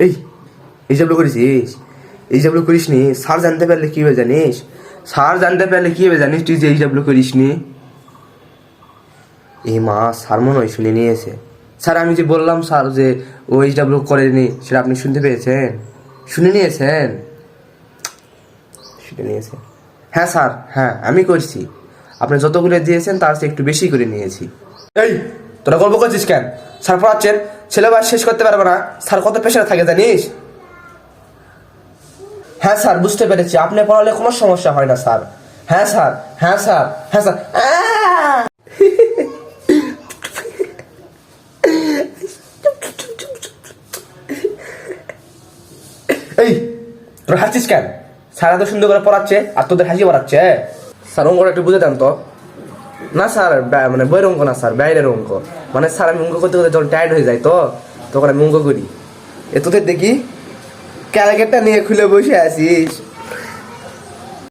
এই এই যেগুলো করেছিস, এই যেগুলো করিস নি, স্যার জানতে পারলে কি হবে জানিস? স্যার জানতে পারলে কি হবে জানিস তুই যে এই যেগুলো করিস নি? এই মা, স্যার মনে হয় শুনে নিয়েছে। স্যার আমি যে বললাম স্যার যে ও এই যেগুলো করেনি, সেটা আপনি শুনতে পেয়েছেন? শুনে নিয়েছেন? শুনে নিয়েছে। হ্যাঁ স্যার, হ্যাঁ আমি করছি। আপনি যতগুলো দিয়েছেন তার চেয়ে একটু বেশি করে নিয়েছি। এই তোরা গল্প করছিস কেন? স্যার পড়াচ্ছেন, সিলেবাস শেষ করতে পারবে না, স্যার কত প্রেশার থাকে জানিস? হ্যাঁ স্যার বুঝতে পেরেছি, আপনি পড়ালে কোনো সমস্যা হয় না স্যার। হ্যাঁ স্যার, হ্যাঁ স্যার, হ্যাঁ স্যার। এই তোরা হাসছিস কেন? স্যার এত সুন্দর করে পড়াচ্ছে আর তোদের হাসি পড়াচ্ছে। স্যার অঙ্কটা একটু বুঝে দেন তো। না স্যার, মানে বইয়ের অঙ্ক না স্যার, বাইরের অঙ্ক। মানে স্যার আমি অঙ্ক করতে করতে যখন টায়ার্ড হয়ে যায় তো তখন আমি অঙ্ক করি। এ তোদের দেখি ক্যালকুলেটরটা নিয়ে খুলে বসে আছিস।